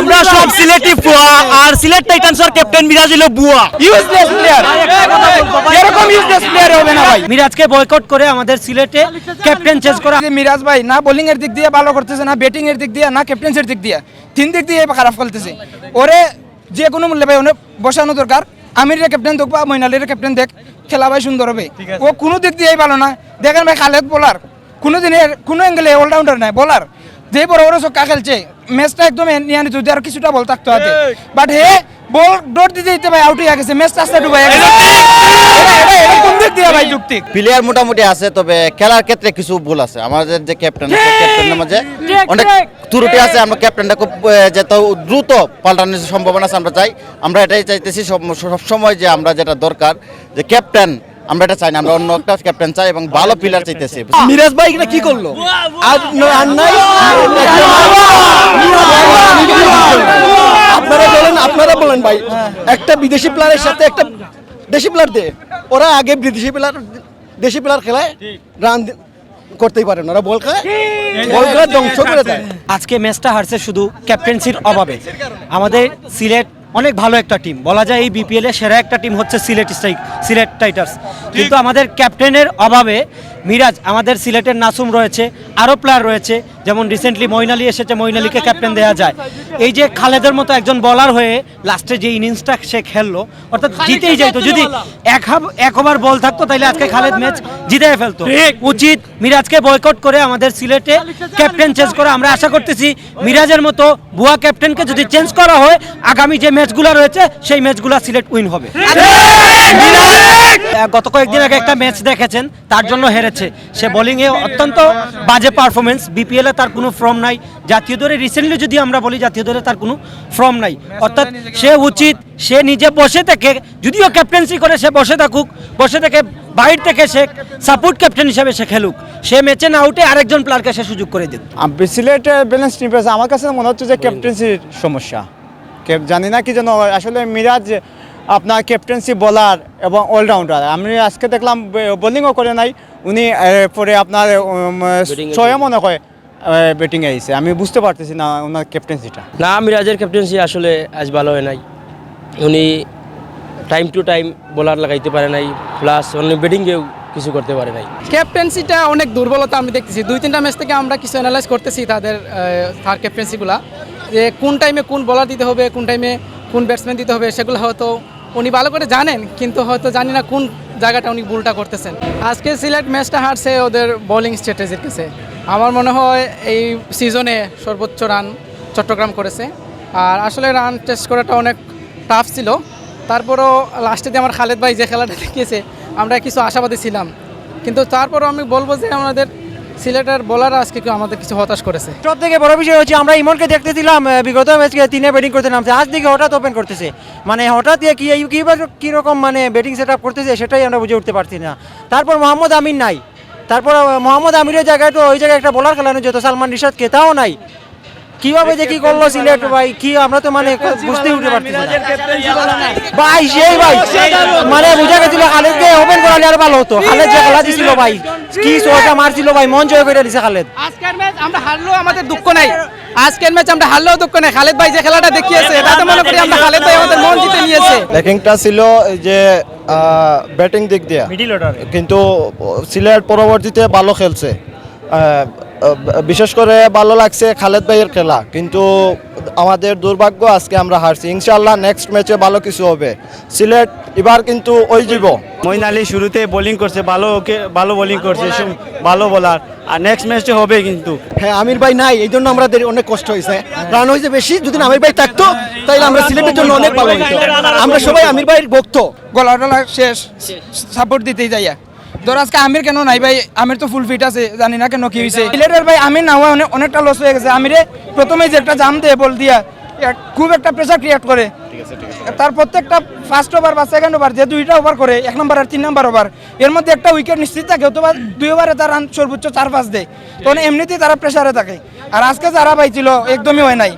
আমরা সব সিলেটি ফুয়া আর সিলেট টাইটান্সের ক্যাপ্টেন মিরাজ হলো বুয়া ইউজলেস প্লেয়ার, এরকম ইউজলেস প্লেয়ার হবে না ভাই। মিরাজকে বয়কট করে আমাদের সিলেটে ক্যাপ্টেন চেঞ্জ করা। মিরাজ ভাই না বোলিং এর দিক দিয়ে ভালো করতেছে, না ব্যাটিং এর দিক দিয়ে, না ক্যাপ্টেন্সির দিক দিয়ে, তিন দিক দিয়ে খারাপ খেলতেছে। ওরে যে কোনো মূল্যে ভাই ওনে বসানো দরকার। আমিরের ক্যাপ্টেন দেখ বা মইনালের ক্যাপ্টেন দেখ, খেলা ভাই সুন্দর হবে। ও কোনো দিক দিয়েই ভালো না। দেখেন ভাই খালেদ বোলার, কোনো দিনের কোনো অ্যাঙ্গেলে অলরাউন্ডার নাই বোলার, যে বড় বড় চক্কা খেলছে ম্যাচটা একদম নিয়ানিত, আর কিছুটা বল থাকতে হবে। বাট হে বল ডট দিতে দিতে ভাই আউট হয়ে গেছে, ম্যাচটা আস্তে ডুবে গেছে। এটা কোন দিক দিয়ে ভাই যুক্তিক? প্লেয়ার মোটামুটি আছে, তবে খেলার ক্ষেত্রে কিছু ভুল আছে। আমাদের যে ক্যাপ্টেন আছে, ক্যাপ্টেনের মাঝে অনেক ত্রুটি আছে। আমরা ক্যাপ্টেনটা খুব যত দ্রুত পাল্টানোর সম্ভাবনা আছে আমরা চাই। আমরা এটাই চাইতেছি সবসময় যে আমরা যেটা দরকার যে ক্যাপ্টেন, আমরা এটা চাই না, আমরা অন্য একটা ক্যাপ্টেন চাই এবং ভালো প্লেয়ার চাইতেছি। মিরাজ ভাই এটা কি করলো? আর নাই আপনারা বলেন ভাই, একটা বিদেশি প্লেয়ারের সাথে একটা দেশি প্লেয়ার দে, ওরা আগে দেশি প্লেয়ার খেলায় রান করতেই পারে না, ওরা বল খেলায় ধ্বংস করে দেয়। আজকে ম্যাচটা হারছে শুধু ক্যাপ্টেন্সির অভাবে। আমাদের সিলেট অনেক ভালো একটা টিম, বলা যায় এই বিপিএল এর সেরা একটা টিম হচ্ছে সিলেট টাইটান্স, কিন্তু আমাদের ক্যাপ্টেনের অভাবে মিরাজ, আমাদের সিলেটের নাসুম রয়েছে, আরও প্লেয়ার রয়েছে, যেমন রিসেন্টলি মইনালি এসেছে, মইনালিকে ক্যাপ্টেন দেওয়া যায়। এই যে খালেদের মতো একজন বলার হয়ে লাস্টে যে ইনিংসটা সে খেললো, অর্থাৎ জিতেই যাইতো। যদি এক ওভার বল থাকতো তাহলে আজকে খালেদ ম্যাচ জিতে ফেলতো। উচিত মিরাজকে বয়কট করে আমাদের সিলেটে ক্যাপ্টেন চেঞ্জ করা। আমরা আশা করতেছি মিরাজের মতো ভুয়া ক্যাপ্টেনকে যদি চেঞ্জ করা হয়, আগামী যে ম্যাচগুলো রয়েছে সেই ম্যাচগুলো সিলেট উইন হবে। গত কয়েকদিন আগে একটা ম্যাচ দেখেছেন, তার জন্য হেরেছে। সে বোলিংয়ে অত্যন্ত বাজে পারফরমেন্স, বিপিএল এ তার কোনো ফর্ম নাই, জাতীয় দলে রিসেন্টলি যদি আমরা বলি জাতীয় দলে তার কোনো ফর্ম নাই। অর্থাৎ সে উচিত সে নিজে বসে থেকে, যদিও ক্যাপ্টেন্সি করে সে বসে থাকুক, বসে থেকে বাইর থেকে সে সাপোর্ট ক্যাপ্টেন হিসেবে সে খেলুক, সে ম্যাচে না উঠে আরেকজন প্লেয়ারকে সে সুযোগ করে দিন। সিলেটে ব্যালেন্স টিম আছে, আমার কাছে মনে হচ্ছে যে ক্যাপ্টেন্সির সমস্যা। জানি না কি যেন, আসলে মিরাজ আপনার ক্যাপ্টেন্সি বোলার এবং অলরাউন্ডার। আমি আজকে দেখলাম বোলিংও করে নাই উনি, পরে আপনার ছয় মনে হয় ব্যাটিংয়ে আইছে। আমি বুঝতে পারতেছি না ওনার ক্যাপ্টেন্সিটা। না, মিরাজের ক্যাপ্টেন্সি আসলে আজ ভালো হয় নাই। উনি টাইম টু টাইম বোলার লাগাইতে পারে নাই, প্লাস উনি ব্যাটিংয়েও কিছু করতে পারে নাই। ক্যাপ্টেন্সিটা অনেক দুর্বলতা আমি দেখতেছি। 2-3টা ম্যাচ থেকে আমরা কিছু অ্যানালাইজ করতেছি তাদের ক্যাপ্টেন্সিগুলা, যে কোন টাইমে কোন বোলার দিতে হবে, কোন টাইমে কোন ব্যাটসম্যান দিতে হবে, সেগুলো হয়তো উনি ভালো করে জানেন, কিন্তু হয়তো জানি না কোন জায়গাটা উনি ভুলটা করতেছেন। আজকে সিলেট ম্যাচটা হারছে ওদের বোলিং স্ট্র্যাটেজির কাছে। আমার মনে হয় এই সিজনে সর্বোচ্চ রান চট্টগ্রাম করেছে, আর আসলে রান টেস্ট করাটা অনেক টাফ ছিল। তারপরও লাস্টে দিয়ে আমার খালেদ ভাই যে খেলাটা দেখিয়েছে, আমরা কিছু আশাবাদী ছিলাম, কিন্তু তারপরও আমি বলবো যে আমাদের সিলেটের বোলাররা আজকে আমাদের কিছু হতাশ করেছে। সব থেকে বড় বিষয় হচ্ছে আমরা ইমনকে দেখতেছিলাম বিগত ম্যাচকে 3 ব্যাটিং করতে নামছে, আজ দিকে হঠাৎ ওপেন করতেছে। মানে হঠাৎ কীরকম মানে ব্যাটিং সেট আপ করতেছে সেটাই আমরা বুঝে উঠতে পারছি না। তারপর মোহাম্মদ আমির নাই, তারপর মোহাম্মদ আমিরের জায়গায় তো ওই জায়গায় একটা বোলার খেলানো যেত, সালমান রিশাদ কেতাও নাই। কিভাবে যে কি করলো সিলেট ভাই, কি আমরা তো মানে বুঝতে উঠতে পারছি না ভাই। সেই ভাই মানে বুঝা গেছিল খালেদকে ওপেন করালে আর ভালো হতো। খালেদ যে খেলা দিছিল ভাই, কি শটটা মারছিল ভাই, মন জয় করে দিছে খালেদ। আজকের ম্যাচ আমরা হারলেও আমাদের দুঃখ নাই, আজকের ম্যাচ আমরা হারলেও দুঃখ নাই। খালেদ ভাই যে খেলাটা দেখিয়েছে, এটাতে মনে করি আমরা খালেদ ভাই আমাদের মন জিতে নিয়েছে। ব্যাটিংটা ছিল যে ব্যাটিং দিক দিয়ে, কিন্তু সিলেট পরবর্তীতে ভালো খেলছে। বিশেষ করে ভালো লাগছে খালেদ ভাইয়ের খেলা, কিন্তু আমাদের দুর্ভাগ্য আজকে আমরা হারছি। ইনশাআল্লাহ নেক্সট ম্যাচে ভালো কিছু হবে। সিলেট এবার কিন্তু ওই জীব। মঈন আলী শুরুতে বোলিং করছে, ভালো বোলিং করছে, ভালো বোলার, আর নেক্সট ম্যাচে হবে কিন্তু। হ্যাঁ, আমির ভাই নাই, এই জন্য আমাদের অনেক কষ্ট হয়েছে, রান হয়েছে বেশি। যদি আমির ভাই থাকতো তাহলে আমরা সিলেটের জন্য অনেক ভালো হতো। আমরা সবাই আমির ভাইয়ের ভক্ত। গলাটা শেষ, সাপোর্ট দিতেই যাইয়া। ধর আজকে আমির কেন নাই ভাই, আমির তো ফুল ফিট আছে, জানি না কেন কি হয়েছে। সিলেটের ভাই আমির না হয় অনেকটা লস হয়ে গেছে। আমিরে প্রথমে যে একটা জাম দেয় বল দিয়া, খুব একটা প্রেসার ক্রিয়েট করে। তার প্রত্যেকটা ফার্স্ট ওভার বা সেকেন্ড ওভার যে 2টা ওভার করে, 1 নম্বর আর 3 নম্বর ওভার, এর মধ্যে একটা উইকেট নিশ্চিত থাকে, অথবা 2 ওভারে তার রান সর্বোচ্চ 4-5 দেয়। তখন এমনিতেই তারা প্রেসারে থাকে। আর আজকে যারা পাইছিল একদমই হয় নাই।